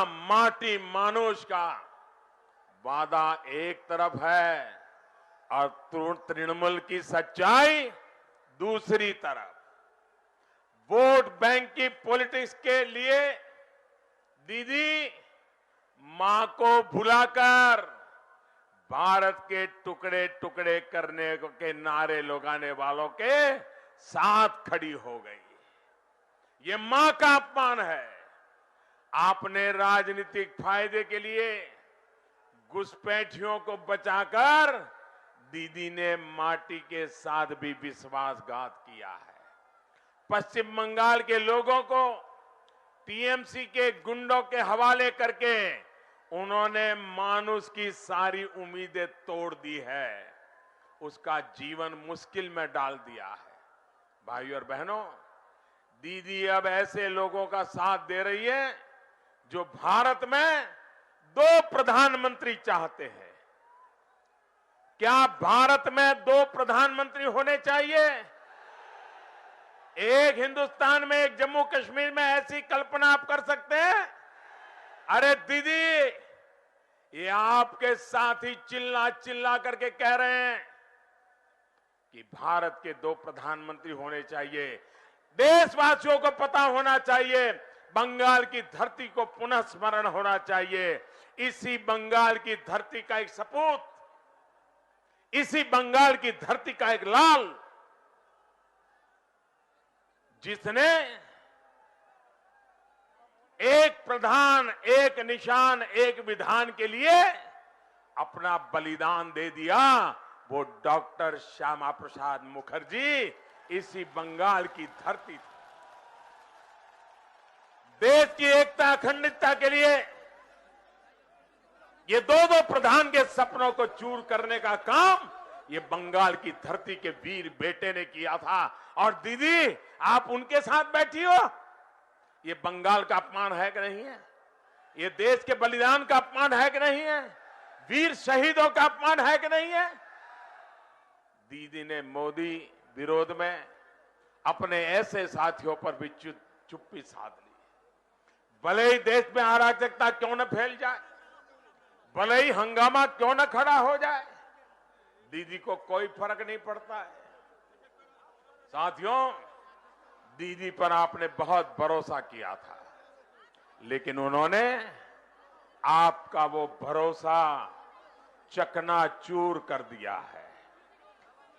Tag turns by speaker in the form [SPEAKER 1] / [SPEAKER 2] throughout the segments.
[SPEAKER 1] माटी मानुष का वादा एक तरफ है और तृणमूल की सच्चाई दूसरी तरफ। वोट बैंक की पॉलिटिक्स के लिए दीदी मां को भुलाकर भारत के टुकड़े टुकड़े करने के नारे लगाने वालों के साथ खड़ी हो गई। ये मां का अपमान है। आपने राजनीतिक फायदे के लिए घुसपैठियों को बचाकर दीदी ने माटी के साथ भी विश्वासघात किया है। पश्चिम बंगाल के लोगों को टीएमसी के गुंडों के हवाले करके उन्होंने मानुष की सारी उम्मीदें तोड़ दी है, उसका जीवन मुश्किल में डाल दिया है। भाइयों और बहनों, दीदी अब ऐसे लोगों का साथ दे रही है जो भारत में 2 प्रधानमंत्री चाहते हैं। क्या भारत में 2 प्रधानमंत्री होने चाहिए? एक हिंदुस्तान में, एक जम्मू कश्मीर में, ऐसी कल्पना आप कर सकते हैं? अरे दीदी, ये आपके साथी चिल्ला चिल्ला करके कह रहे हैं कि भारत के 2 प्रधानमंत्री होने चाहिए। देशवासियों को पता होना चाहिए, बंगाल की धरती को पुनः स्मरण होना चाहिए। इसी बंगाल की धरती का एक सपूत, इसी बंगाल की धरती का एक लाल, जिसने एक प्रधान, एक निशान, एक विधान के लिए अपना बलिदान दे दिया, वो डॉक्टर श्यामा प्रसाद मुखर्जी इसी बंगाल की धरती थी। देश की एकता अखंडता के लिए ये 2 प्रधान के सपनों को चूर करने का काम ये बंगाल की धरती के वीर बेटे ने किया था। और दीदी, आप उनके साथ बैठी हो। ये बंगाल का अपमान है कि नहीं है? ये देश के बलिदान का अपमान है कि नहीं है? वीर शहीदों का अपमान है कि नहीं है? दीदी ने मोदी विरोध में अपने ऐसे साथियों पर भी चुप्पी साध ली। भले ही देश में अराजकता क्यों न फैल जाए, भले ही हंगामा क्यों न खड़ा हो जाए, दीदी को कोई फर्क नहीं पड़ता है। साथियों, दीदी पर आपने बहुत भरोसा किया था, लेकिन उन्होंने आपका वो भरोसा चकनाचूर कर दिया है।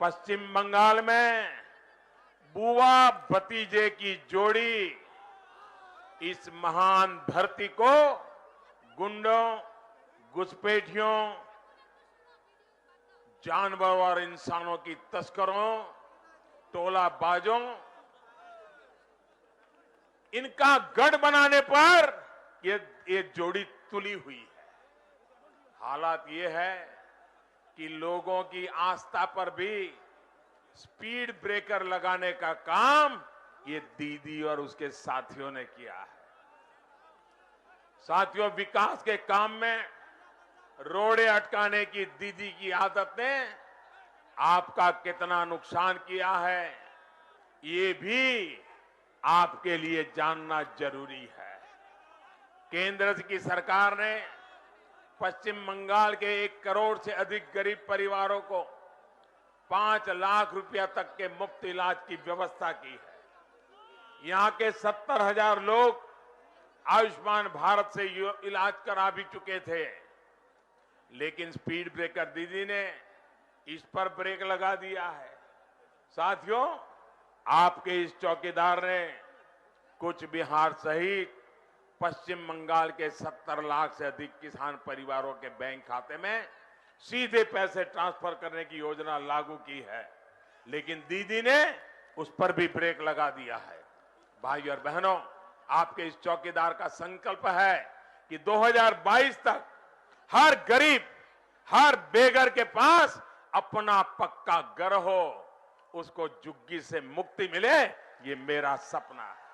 [SPEAKER 1] पश्चिम बंगाल में बुआ भतीजे की जोड़ी इस महान धरती को गुंडों, घुसपैठियों, जानवरों और इंसानों की तस्करों, टोलाबाजों, इनका गढ़ बनाने पर ये जोड़ी तुली हुई है। हालात ये है कि लोगों की आस्था पर भी स्पीड ब्रेकर लगाने का काम ये दीदी और उसके साथियों ने किया है। साथियों, विकास के काम में रोड़े अटकाने की दीदी की आदत ने आपका कितना नुकसान किया है, ये भी आपके लिए जानना जरूरी है। केंद्र की सरकार ने पश्चिम बंगाल के 1 करोड़ से अधिक गरीब परिवारों को 5 लाख रुपया तक के मुफ्त इलाज की व्यवस्था की है। यहां के 70,000 लोग आयुष्मान भारत से इलाज करा भी चुके थे, लेकिन स्पीड ब्रेकर दीदी ने इस पर ब्रेक लगा दिया है। साथियों, आपके इस चौकीदार ने कुछ बिहार सहित पश्चिम बंगाल के 70 लाख से अधिक किसान परिवारों के बैंक खाते में सीधे पैसे ट्रांसफर करने की योजना लागू की है, लेकिन दीदी ने उस पर भी ब्रेक लगा दिया है। भाई और बहनों, आपके इस चौकीदार का संकल्प है कि 2022 तक हर गरीब, हर बेघर के पास अपना पक्का घर हो, उसको झुग्गी से मुक्ति मिले, ये मेरा सपना है।